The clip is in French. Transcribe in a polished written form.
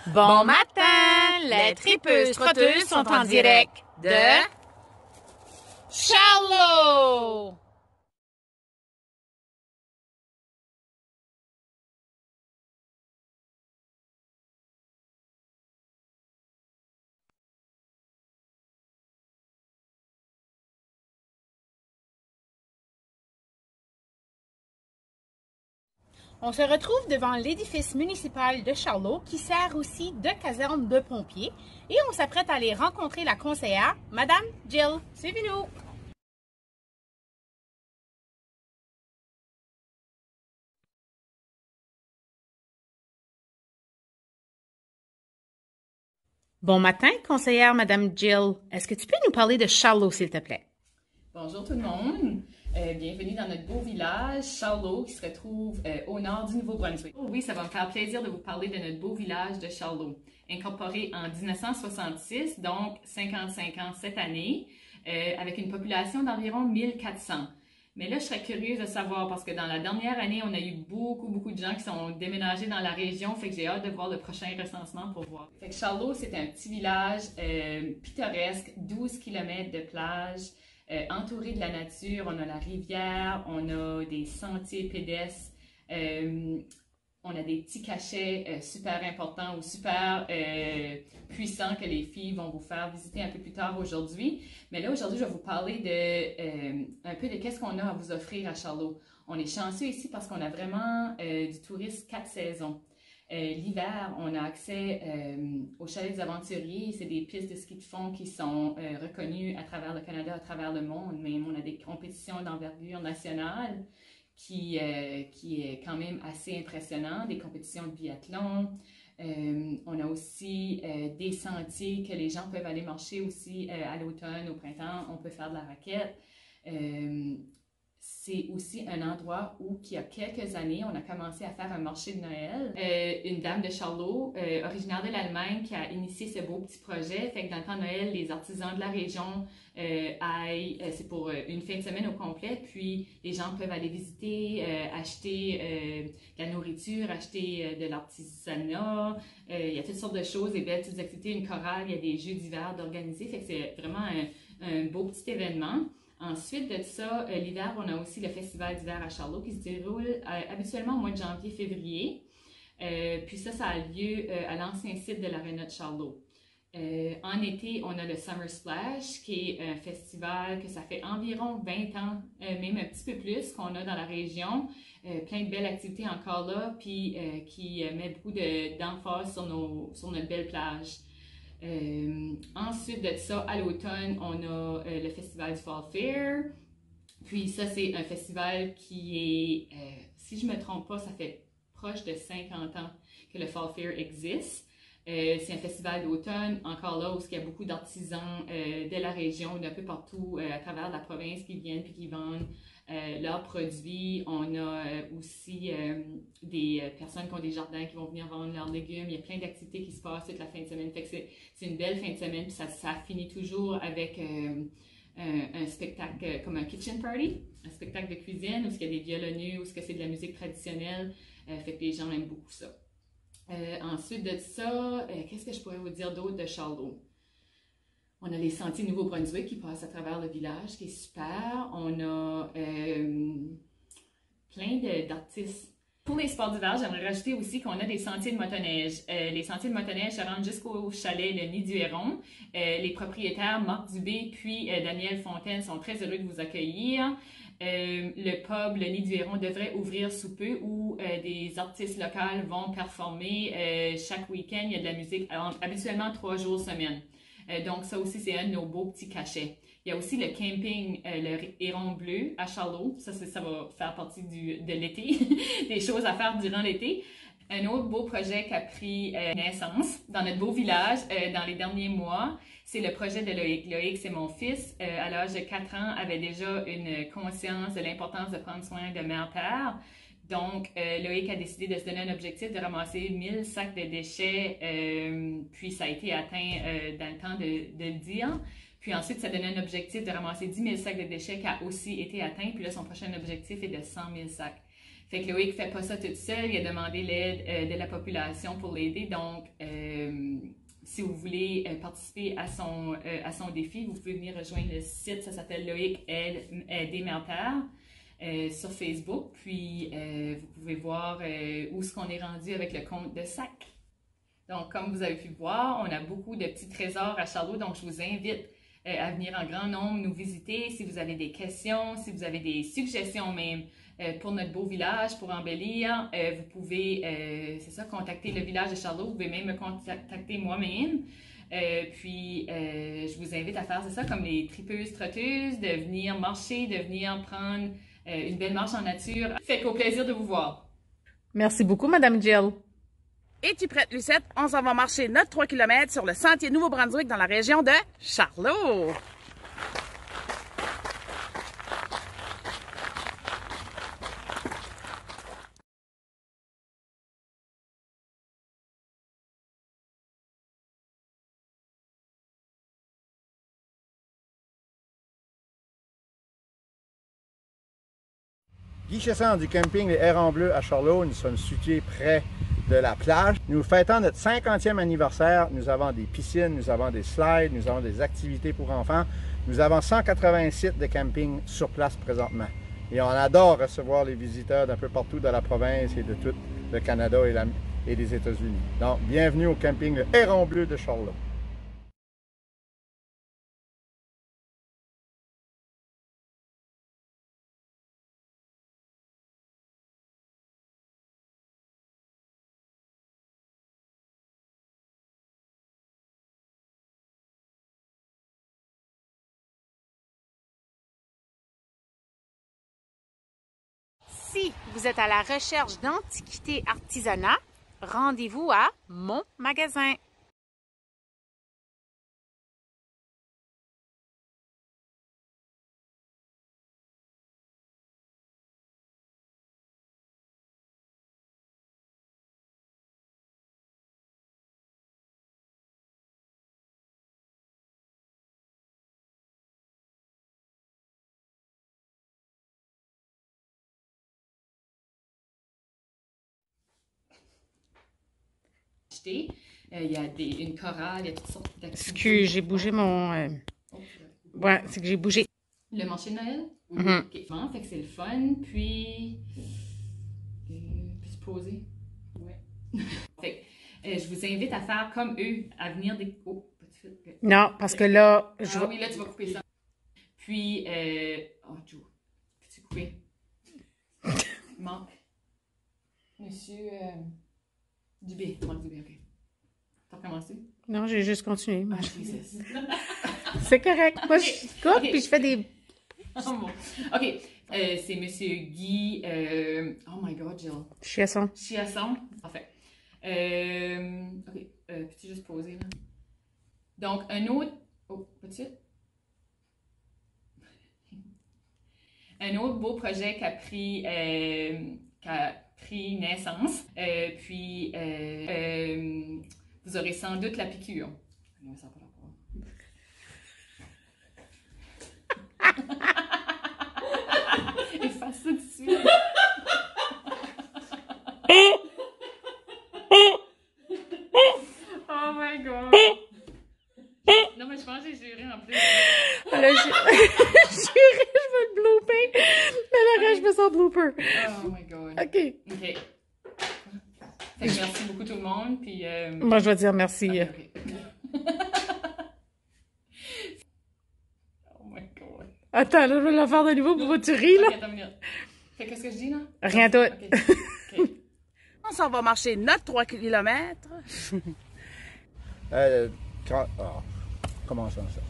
Bon matin! Les tripeuses trotteuses sont en direct de Charlot! On se retrouve devant l'édifice municipal de Charlot qui sert aussi de caserne de pompiers et on s'apprête à aller rencontrer la conseillère, Madame Jill. Suivez-nous! Bon matin, conseillère Madame Jill. Est-ce que tu peux nous parler de Charlot, s'il te plaît? Bonjour tout le monde. Bienvenue dans notre beau village, Charlot, qui se retrouve au nord du Nouveau-Brunswick. Oh oui, ça va me faire plaisir de vous parler de notre beau village de Charlot, incorporé en 1966, donc 55 ans cette année, avec une population d'environ 1400. Mais là, je serais curieuse de savoir, parce que dans la dernière année, on a eu beaucoup de gens qui sont déménagés dans la région, fait que j'ai hâte de voir le prochain recensement pour voir. Fait que Charlot, c'est un petit village pittoresque, 12 km de plage, entouré de la nature. On a la rivière, on a des sentiers pédestres, on a des petits cachets super importants ou super puissants que les filles vont vous faire visiter un peu plus tard aujourd'hui. Mais là, aujourd'hui, je vais vous parler de un peu de qu'est-ce qu'on a à vous offrir à Charlot. On est chanceux ici parce qu'on a vraiment du tourisme 4 saisons. L'hiver, on a accès au chalet des aventuriers. C'est des pistes de ski de fond qui sont reconnues à travers le Canada, à travers le monde. Même, on a des compétitions d'envergure nationale qui est quand même assez impressionnant, des compétitions de biathlon. On a aussi des sentiers que les gens peuvent aller marcher aussi à l'automne, au printemps. On peut faire de la raquette. C'est aussi un endroit où, il y a quelques années, on a commencé à faire un marché de Noël. Une dame de Charlot, originaire de l'Allemagne, qui a initié ce beau petit projet. Fait que dans le temps de Noël, les artisans de la région c'est pour une fin de semaine au complet. Puis les gens peuvent aller visiter, acheter de la nourriture, acheter de l'artisanat. Il y a toutes sortes de choses, des belles petites activités, une chorale, il y a des jeux d'hiver d'organiser. Fait que c'est vraiment un beau petit événement. Ensuite de ça, l'hiver, on a aussi le festival d'hiver à Charlot qui se déroule habituellement au mois de janvier-février. Puis ça a lieu à l'ancien site de l'Aréna de Charlot. En été, on a le Summer Splash qui est un festival que ça fait environ 20 ans, même un petit peu plus, qu'on a dans la région. Plein de belles activités encore là, puis qui met beaucoup d'emphase sur notre belle plage. Ensuite de ça, à l'automne, on a le festival du Fall Fair. Puis ça, c'est un festival qui est, si je ne me trompe pas, ça fait proche de 50 ans que le Fall Fair existe. C'est un festival d'automne, encore là, où il y a beaucoup d'artisans de la région, d'un peu partout à travers la province qui viennent puis qui vendent leurs produits. On a aussi des personnes qui ont des jardins qui vont venir vendre leurs légumes. Il y a plein d'activités qui se passent toute la fin de semaine. Fait que c'est une belle fin de semaine. Puis ça finit toujours avec un spectacle comme un kitchen party, un spectacle de cuisine où il y a des violoneux, où c'est de la musique traditionnelle. Fait que les gens aiment beaucoup ça. Ensuite de ça, qu'est-ce que je pourrais vous dire d'autre de Charlot? On a les sentiers Nouveau-Brunswick qui passent à travers le village, qui est super. On a plein d'artistes. Pour les sports d'hiver, j'aimerais rajouter aussi qu'on a des sentiers de motoneige. Les sentiers de motoneige se rendent jusqu'au chalet Le Nid du Héron. Les propriétaires, Marc Dubé puis Daniel Fontaine, sont très heureux de vous accueillir. Le pub Le Nid du Héron devrait ouvrir sous peu où des artistes locaux vont performer chaque week-end. Il y a de la musique, habituellement 3 jours semaine. Donc ça aussi, c'est un de nos beaux petits cachets. Il y a aussi le camping, le Héron Bleu à Charlot. Ça va faire partie de l'été, des choses à faire durant l'été. Un autre beau projet qui a pris naissance dans notre beau village dans les derniers mois, c'est le projet de Loïc. Loïc, c'est mon fils. À l'âge de 4 ans, avait déjà une conscience de l'importance de prendre soin de mère-père. Donc, Loïc a décidé de se donner un objectif de ramasser 1000 sacs de déchets, puis ça a été atteint dans le temps de le dire. Puis ensuite, ça donnait un objectif de ramasser 10 000 sacs de déchets qui a aussi été atteint. Puis là, son prochain objectif est de 100 000 sacs. Fait que Loïc ne fait pas ça toute seule, il a demandé l'aide de la population pour l'aider. Donc, si vous voulez participer à son défi, vous pouvez venir rejoindre le site, ça s'appelle Loïc aide des mères sur Facebook. Puis, vous pouvez voir où est-ce qu'on est rendu avec le compte de sac. Donc, comme vous avez pu voir, on a beaucoup de petits trésors à Charlot, donc je vous invite à venir en grand nombre nous visiter. Si vous avez des questions, si vous avez des suggestions même pour notre beau village, pour embellir, vous pouvez, c'est ça, contacter le village de Charlot. Vous pouvez même me contacter moi-même. Puis, je vous invite à faire, c'est ça, comme les tripeuses trotteuses, de venir marcher, de venir prendre une belle marche en nature. Fait qu'au plaisir de vous voir. Merci beaucoup, Madame Jill. Es-tu prête, Lucette? On s'en va marcher notre 3 km sur le sentier Nouveau-Brunswick dans la région de Charlot. Guy Chesson du camping Les Hérons Bleus à Charlot. Nous sommes situés près de la plage. Nous fêtons notre 50e anniversaire. Nous avons des piscines, nous avons des slides, nous avons des activités pour enfants. Nous avons 180 sites de camping sur place présentement. Et on adore recevoir les visiteurs d'un peu partout de la province et de tout le Canada et les États-Unis. Donc, bienvenue au camping Le Héron Bleu de Charlot. Si vous êtes à la recherche d'antiquités artisanat, rendez-vous à mon magasin. Il y a une chorale, il y a toutes sortes d'activités. Excuse, j'ai bougé mon... Ouais, c'est que j'ai bougé. Le marché de Noël? Mm-hmm. OK. Fait que c'est le fun, puis se poser. Ouais. Fait que, je vous invite à faire comme eux, à venir des... Oh, non, parce que là... oui, là, tu vas couper ça. Puis, oh, Joe, peux-tu couper? Manque. Monsieur... Dubé, Marc Dubé, OK. T'as recommencé? Non, j'ai juste continué. Ah, Jesus. C'est correct. Moi, je coupe Okay. puis je fais des... Oh, bon. OK. C'est Monsieur Guy... oh my God, Jill. Chiasson. Chiasson. Parfait. OK. Peux-tu juste poser, là? Donc, un autre... Oh, peux-tu? Un autre beau projet qui a pris naissance. Puis, vous aurez sans doute la piqûre. Non, ça n'a pas rapport. Efface ça dessus. Oh my God. Non, mais je pense que j'ai juré en plus. Là, juré, je veux le blooper. Mais le reste, je me sens blooper. Oh my God. OK. OK. Fait que merci beaucoup tout le monde. Puis, Moi, je vais dire merci. Okay. Oh my God. Attends, là, je vais la faire de nouveau pour que tu ris, là. OK, attends une minute. Fait qu'est-ce que je dis, là? Rien tout. OK. On s'en va marcher notre 3 km. Commençons ça.